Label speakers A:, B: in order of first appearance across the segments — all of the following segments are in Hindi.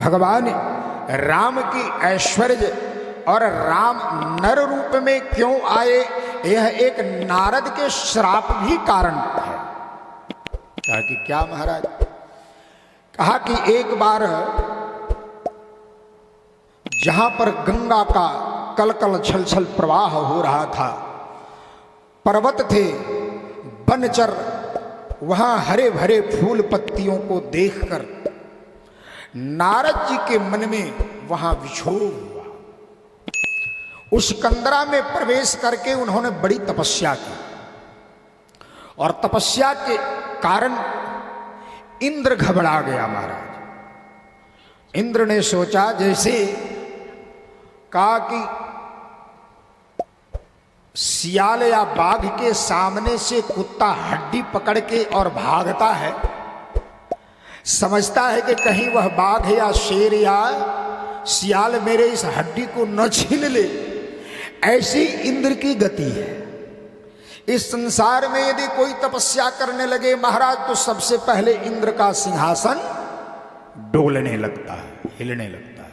A: भगवान राम की ऐश्वर्य और राम नर रूप में क्यों आए, यह एक नारद के श्राप भी कारण है। कहा कि क्या महाराज? कहा कि एक बार जहां पर गंगा का कलकल छलछल प्रवाह हो रहा था, पर्वत थे, बनचर, वहां हरे भरे फूल पत्तियों को देखकर नारद जी के मन में वहां विक्षोभ हुआ। उस कंदरा में प्रवेश करके उन्होंने बड़ी तपस्या की और तपस्या के कारण इंद्र घबरा गया महाराज। इंद्र ने सोचा, जैसे कहा कि सियाल या बाघ के सामने से कुत्ता हड्डी पकड़ के और भागता है, समझता है कि कहीं वह बाघ या शेर या सियाल मेरे इस हड्डी को न छीन ले, ऐसी इंद्र की गति है। इस संसार में यदि कोई तपस्या करने लगे महाराज, तो सबसे पहले इंद्र का सिंहासन डोलने लगता है, हिलने लगता है।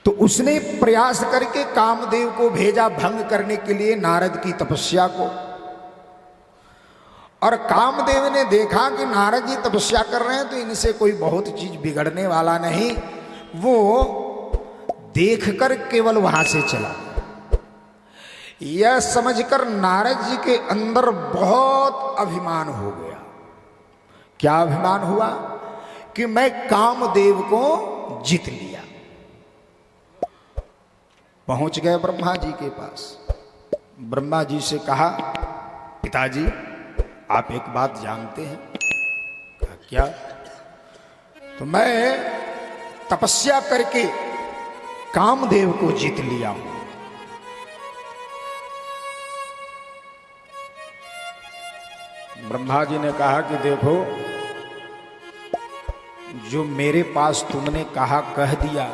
A: तो उसने प्रयास करके कामदेव को भेजा भंग करने के लिए नारद की तपस्या को। और कामदेव ने देखा कि नारद जी तपस्या कर रहे हैं तो इनसे कोई बहुत चीज बिगड़ने वाला नहीं, वो देखकर केवल वहां से चला। यह समझकर नारद जी के अंदर बहुत अभिमान हो गया। क्या अभिमान हुआ? कि मैं कामदेव को जीत लिया। पहुंच गए ब्रह्मा जी के पास। ब्रह्मा जी से कहा, पिताजी आप एक बात जानते हैं? कहा क्या? तो मैं तपस्या करके कामदेव को जीत लिया हूं। ब्रह्मा जी ने कहा कि देखो, जो मेरे पास तुमने कहा कह दिया,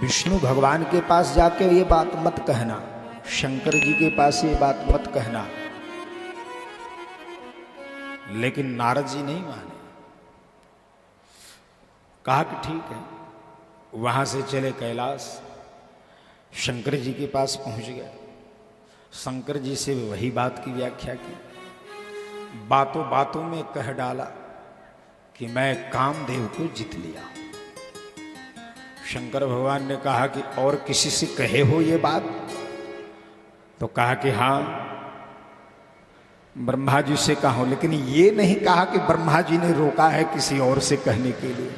A: विष्णु भगवान के पास जाके ये बात मत कहना, शंकर जी के पास ये बात मत कहना। लेकिन नारद जी नहीं माने। कहा कि ठीक है। वहां से चले कैलाश, शंकर जी के पास पहुंच गए। शंकर जी से वही बात की व्याख्या की, बातों बातों में कह डाला कि मैं कामदेव को जीत लिया। शंकर भगवान ने कहा कि और किसी से कहे हो ये बात? तो कहा कि हां, ब्रह्मा जी से कहा हूं, लेकिन ये नहीं कहा कि ब्रह्मा जी ने रोका है किसी और से कहने के लिए।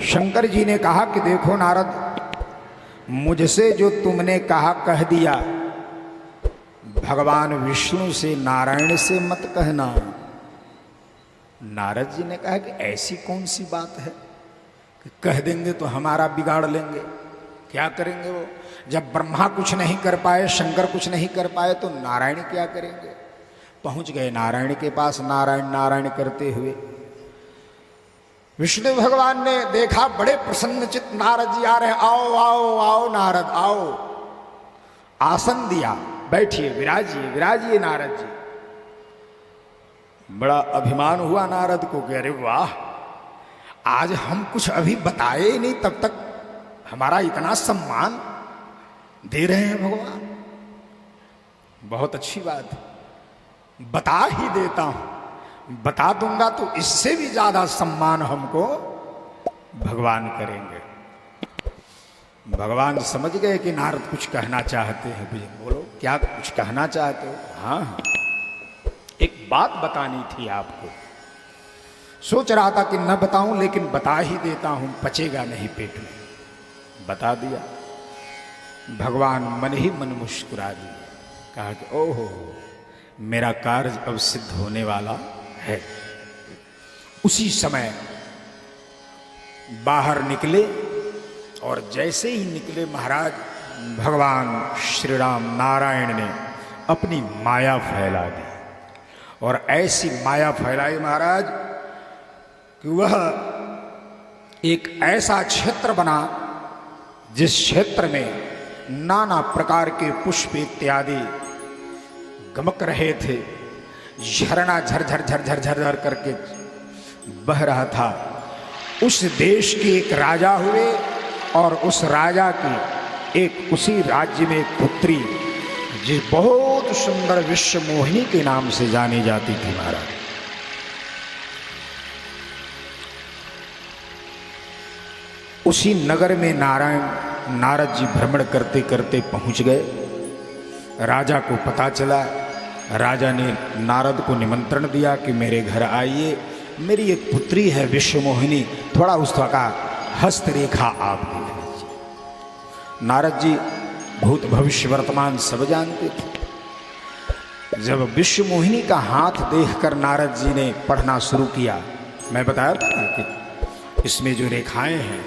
A: शंकर जी ने कहा कि देखो नारद, मुझसे जो तुमने कहा कह दिया, भगवान विष्णु से नारायण से मत कहना। नारद जी ने कहा कि ऐसी कौन सी बात है कि कह देंगे तो हमारा बिगाड़ लेंगे? क्या करेंगे वो? जब ब्रह्मा कुछ नहीं कर पाए, शंकर कुछ नहीं कर पाए, तो नारायण क्या करेंगे? पहुंच गए नारायण के पास। नारायण नारायण करते हुए विष्णु भगवान ने देखा, बड़े प्रसन्नचित्त नारद जी आ रहे हैं। आओ आओ आओ नारद आओ। आसन दिया, बैठिए, विराजिए विराजिए नारद जी। बड़ा अभिमान हुआ नारद को कि अरे वाह, आज हम कुछ अभी बताए ही नहीं, तब तक हमारा इतना सम्मान दे रहे हैं भगवान। बहुत अच्छी बात, बता ही देता हूं, बता दूंगा तो इससे भी ज्यादा सम्मान हमको भगवान करेंगे। भगवान समझ गए कि नारद कुछ कहना चाहते हैं। बोलो, क्या कुछ कहना चाहते हो? हाँ, एक बात बतानी थी आपको। सोच रहा था कि न बताऊं, लेकिन बता ही देता हूं, पचेगा नहीं पेट में। बता दिया। भगवान मन ही मन मुस्कुरा दिए। कहा कि ओहो, मेरा कार्य अब सिद्ध होने वाला है। उसी समय बाहर निकले और जैसे ही निकले महाराज, भगवान श्री राम नारायण ने अपनी माया फैला दी। और ऐसी माया फैलाई महाराज कि वह एक ऐसा क्षेत्र बना जिस क्षेत्र में नाना प्रकार के पुष्प इत्यादि गमक रहे थे। झरना झरझर झरझर झरझर करके बह रहा था। उस देश के एक राजा हुए और उस राजा की एक उसी राज्य में एक पुत्री जो बहुत सुंदर विश्व मोहिनी के नाम से जानी जाती थी महाराज। उसी नगर में नारद जी भ्रमण करते करते पहुंच गए। राजा को पता चला। राजा ने नारद को निमंत्रण दिया कि मेरे घर आइए, मेरी एक पुत्री है विश्व मोहिनी, थोड़ा उसका हस्तरेखा आप देख लीजिए। नारद जी भूत भविष्य वर्तमान सब जानते थे। जब विश्व मोहिनी का हाथ देखकर नारद जी ने पढ़ना शुरू किया, मैं बताया था कि इसमें जो रेखाएं हैं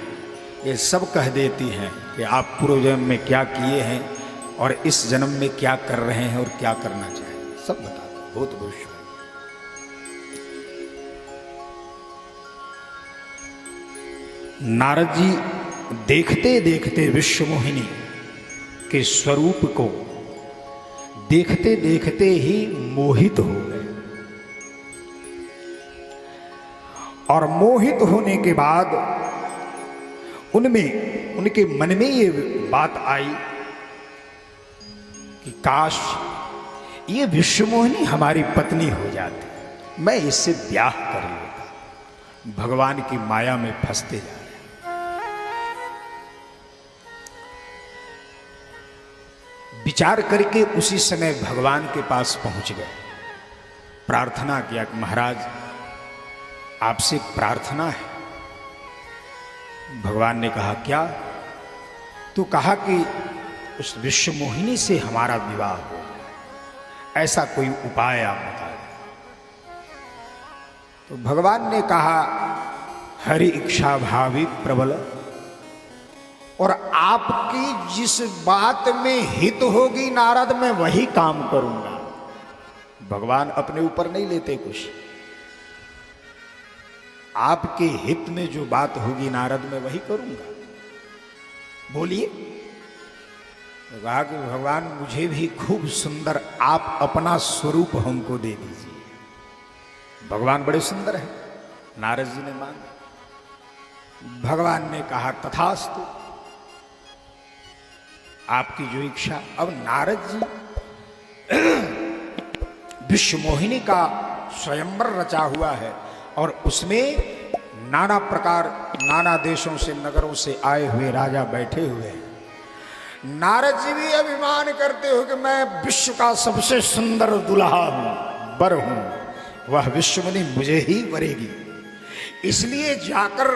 A: ये सब कह देती हैं कि आप पूर्व जन्म में क्या किए हैं और इस जन्म में क्या कर रहे हैं और क्या करना चाहिए, सब बता दो। भूत भविष्य। नारद जी देखते देखते विश्व मोहिनी के स्वरूप को देखते देखते ही मोहित हो गए। और मोहित होने के बाद उनके मन में ये बात आई कि काश ये विश्व मोहिनी हमारी पत्नी हो जाती, मैं इससे ब्याह कर लेता। भगवान की माया में फंसते जा रहे। विचार करके उसी समय भगवान के पास पहुंच गए। प्रार्थना किया कि महाराज आपसे प्रार्थना है। भगवान ने कहा क्या? तो कहा कि उस विश्व मोहिनी से हमारा विवाह हो, ऐसा कोई उपाय आप बता दें। तो भगवान ने कहा हरि इच्छा भावी प्रबल, और आपकी जिस बात में हित होगी नारद मैं वही काम करूंगा। भगवान अपने ऊपर नहीं लेते कुछ, आपके हित में जो बात होगी नारद मैं वही करूंगा। बोलिए। तो कहा कि भगवान मुझे भी खूब सुंदर आप अपना स्वरूप हमको दे दीजिए। भगवान बड़े सुंदर हैं। नारद जी ने मांगा। भगवान ने कहा तथास्तु, आपकी जो इच्छा। अब नारद जी विश्व मोहिनी का स्वयंवर रचा हुआ है और उसमें नाना प्रकार नाना देशों से नगरों से आए हुए राजा बैठे हुए हैं। नारद जी भी अभिमान करते हो कि मैं विश्व का सबसे सुंदर दुल्हा हूं, वर हूं, वह विश्व मोहिनी मुझे ही वरेगी। इसलिए जाकर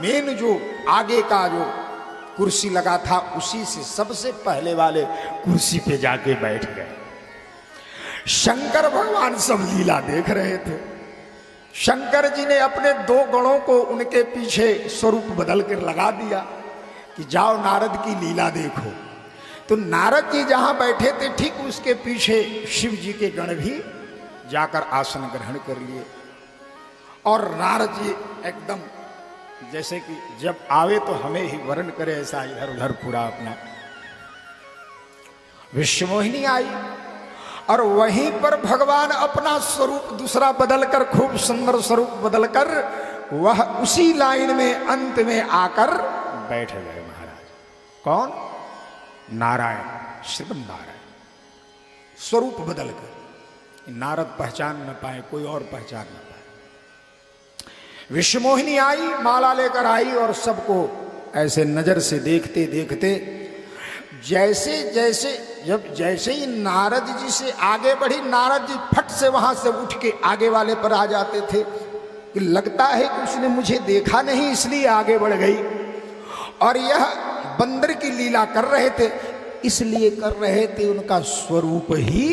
A: मेन जो आगे का जो कुर्सी लगा था उसी से सबसे पहले वाले कुर्सी पे जाके बैठ गए। शंकर भगवान सब लीला देख रहे थे। शंकर जी ने अपने दो गणों को उनके पीछे स्वरूप बदल कर लगा दिया कि जाओ नारद की लीला देखो। तो नारद जी जहां बैठे थे ठीक उसके पीछे शिव जी के गण भी जाकर आसन ग्रहण कर लिए। और नारद जी एकदम जैसे कि जब आवे तो हमें ही वर्ण करे, ऐसा इधर उधर पूरा अपना। विश्व मोहिनी आई और वहीं पर भगवान अपना स्वरूप दूसरा बदलकर, खूब सुंदर स्वरूप बदलकर वह उसी लाइन में अंत में आकर बैठ गए महाराज। कौन? नारायण, श्रीमन नारायण स्वरूप बदलकर। नारद पहचान न पाए, कोई और पहचान न पाए। विश्व मोहिनी आई, माला लेकर आई और सबको ऐसे नजर से देखते देखते जैसे ही नारद जी से आगे बढ़ी, नारद जी फट से वहां से उठ के आगे वाले पर आ जाते थे कि लगता है कि उसने मुझे देखा नहीं इसलिए आगे बढ़ गई। और यह बंदर की लीला कर रहे थे, इसलिए कर रहे थे उनका स्वरूप ही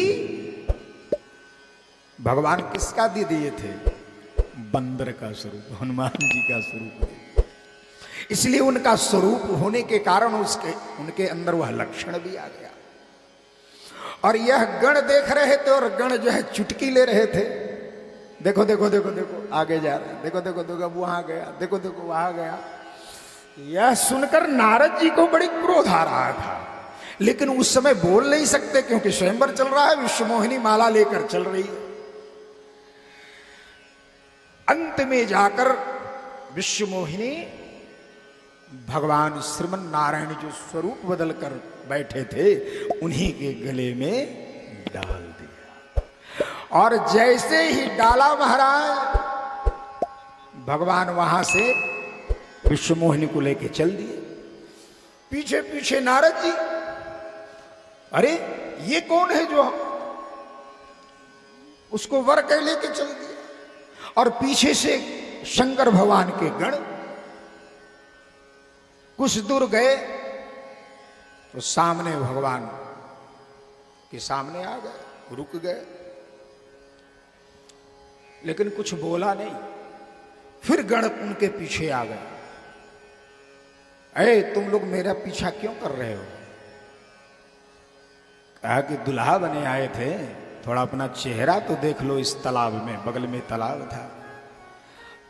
A: भगवान किसका दे दिए थे? बंदर का स्वरूप, हनुमान जी का स्वरूप। इसलिए उनका स्वरूप होने के कारण उनके अंदर वह लक्षण भी आ गया। और यह गण देख रहे थे और गण जो है चुटकी ले रहे थे। देखो देखो देखो देखो आगे जा रहे हैं, देखो देखो देखो वहां गया, देखो देखो वहां गया। यह सुनकर नारद जी को बड़ी क्रोध आ रहा था लेकिन उस समय बोल नहीं सकते क्योंकि स्वयंवर चल रहा है, विश्वमोहिनी माला लेकर चल रही है। अंत में जाकर विश्वमोहिनी भगवान श्रीमन नारायण जो स्वरूप बदल कर बैठे थे उन्हीं के गले में डाल दिया। और जैसे ही डाला महाराज, भगवान वहां से विश्वमोहिनी को लेके चल दिए। पीछे पीछे नारद जी, अरे ये कौन है जो उसको वर कह लेके चल दिया। और पीछे से शंकर भगवान के गण। कुछ दूर गए तो सामने भगवान के सामने आ गए, रुक गए, लेकिन कुछ बोला नहीं। फिर गण उनके पीछे आ गए। अरे तुम लोग मेरा पीछा क्यों कर रहे हो? कहा कि दुल्हा बने आए थे, थोड़ा अपना चेहरा तो देख लो। इस तालाब में, बगल में तालाब था।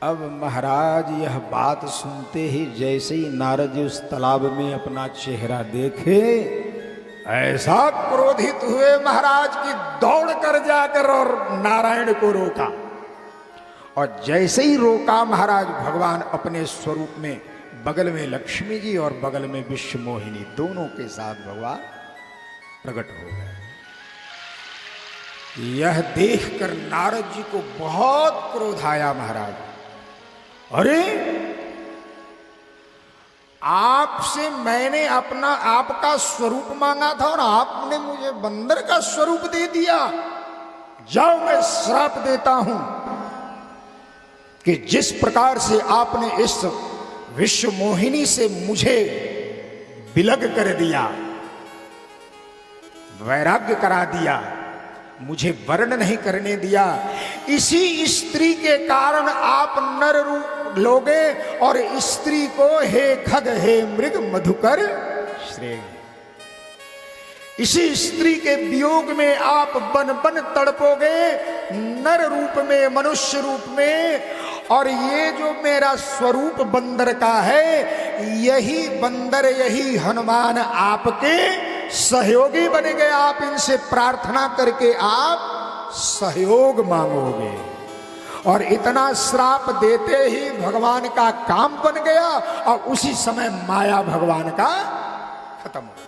A: अब महाराज यह बात सुनते ही जैसे ही नारद जी उस तालाब में अपना चेहरा देखे, ऐसा क्रोधित हुए महाराज की दौड़ कर जाकर और नारायण को रोका। और जैसे ही रोका महाराज, भगवान अपने स्वरूप में बगल में लक्ष्मी जी और बगल में विश्वमोहिनी दोनों के साथ भगवान प्रकट हो गए। यह देखकर नारद जी को बहुत क्रोध आया। महाराज, अरे आपसे मैंने अपना आपका स्वरूप मांगा था और आपने मुझे बंदर का स्वरूप दे दिया। जाओ, मैं श्राप देता हूं कि जिस प्रकार से आपने इस विश्वमोहिनी से मुझे विलग कर दिया, वैराग्य करा दिया, मुझे वर्ण नहीं करने दिया, इसी स्त्री के कारण आप नर रूप लोगे और स्त्री को हे खग हे मृग मधुकर श्रेय। इसी स्त्री के वियोग में आप बन बन तड़पोगे, नर रूप में, मनुष्य रूप में। और ये जो मेरा स्वरूप बंदर का है, यही बंदर, यही हनुमान आपके सहयोगी बन गए। आप इनसे प्रार्थना करके आप सहयोग मांगोगे। और इतना श्राप देते ही भगवान का काम बन गया और उसी समय माया भगवान का खत्म हो गया।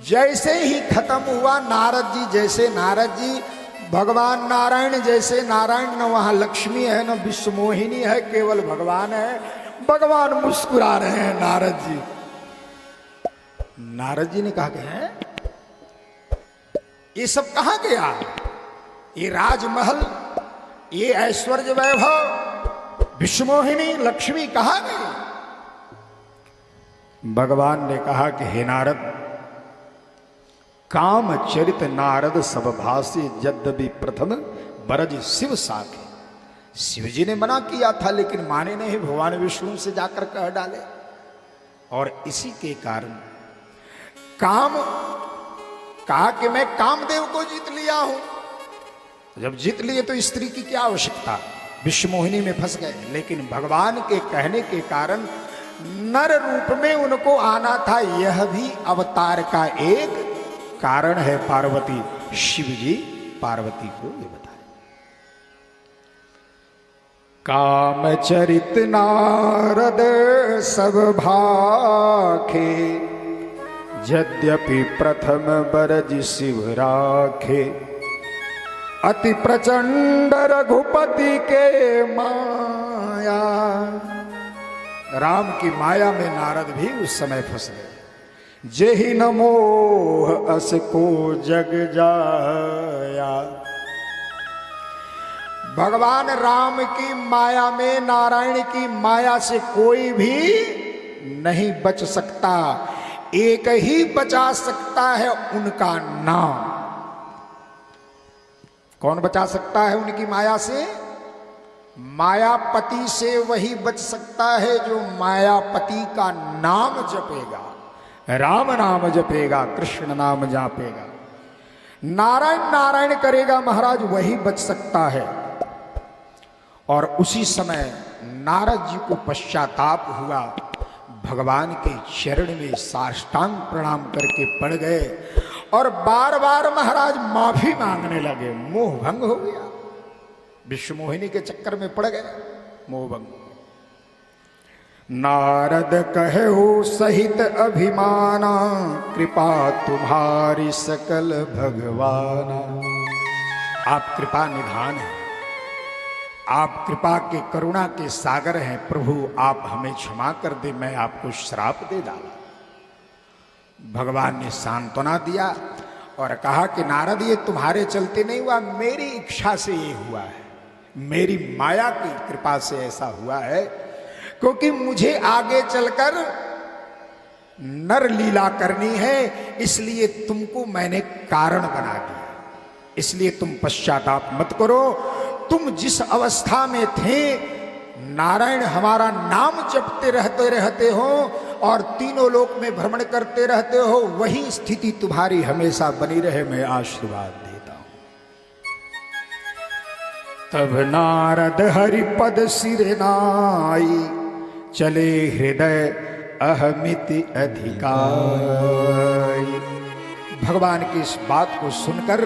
A: जैसे ही खत्म हुआ, नारद जी जैसे नारद जी, भगवान नारायण जैसे नारायण, न वहां लक्ष्मी है न विश्वमोहिनी है, केवल भगवान है। भगवान मुस्कुरा रहे हैं। नारद जी ने कहा कि हैं, ये सब कहां गया? ये राजमहल, ये ऐश्वर्य वैभव, विश्वमोहिनी, लक्ष्मी कहां गई? भगवान ने कहा कि हे नारद, काम चरित नारद सब भाषे यद्यपि प्रथम बरज शिव साखे। शिव जी ने मना किया था लेकिन माने नहीं, भगवान विष्णु से जाकर कह डाले। और इसी के कारण काम कहा कि मैं कामदेव को जीत लिया हूं। जब जीत लिए तो स्त्री की क्या आवश्यकता? विश्वमोहिनी में फंस गए। लेकिन भगवान के कहने के कारण नर रूप में उनको आना था। यह भी अवतार का एक कारण है। पार्वती, शिव जी पार्वती को ये बताए। काम चरित नारद सब भाखे, यद्यपि प्रथम बरज शिव राखे। अति प्रचंड रघुपति के माया। राम की माया में नारद भी उस समय फंस गए। जेहि न मोह अस को जग जाया। भगवान राम की माया में, नारायण की माया से कोई भी नहीं बच सकता। एक ही बचा सकता है, उनका नाम। कौन बचा सकता है उनकी माया से? मायापति से वही बच सकता है जो मायापति का नाम जपेगा, राम नाम जपेगा, कृष्ण नाम जापेगा, नारायण नारायण करेगा महाराज, वही बच सकता है। और उसी समय नारद जी को पश्चाताप हुआ। भगवान के चरण में साष्टांग प्रणाम करके पड़ गए और बार बार महाराज माफी मांगने लगे। मोह भंग हो गया, विश्व मोहिनी के चक्कर में पड़ गए, मोह भंग। नारद कहो सहित अभिमाना, कृपा तुम्हारी सकल भगवाना। आप कृपा निधान हैं, आप कृपा के करुणा के सागर हैं प्रभु, आप हमें क्षमा कर दे, मैं आपको श्राप दे डाला। भगवान ने सांत्वना दिया और कहा कि नारद ये तुम्हारे चलते नहीं हुआ, मेरी इच्छा से ये हुआ है, मेरी माया की कृपा से ऐसा हुआ है, क्योंकि मुझे आगे चलकर नर लीला करनी है, इसलिए तुमको मैंने कारण बना दिया। इसलिए तुम पश्चाताप मत करो। तुम जिस अवस्था में थे, नारायण हमारा नाम जपते रहते हो और तीनों लोक में भ्रमण करते रहते हो, वही स्थिति तुम्हारी हमेशा बनी रहे, मैं आशीर्वाद देता हूं। तब नारद हरिपद सिर नाई, चले हृदय अहमिति अधिकार। भगवान की इस बात को सुनकर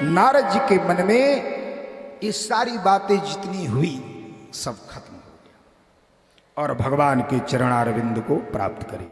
A: नारद जी के मन में ये सारी बातें जितनी हुई सब खत्म हो गया और भगवान के चरणारविंद को प्राप्त करी।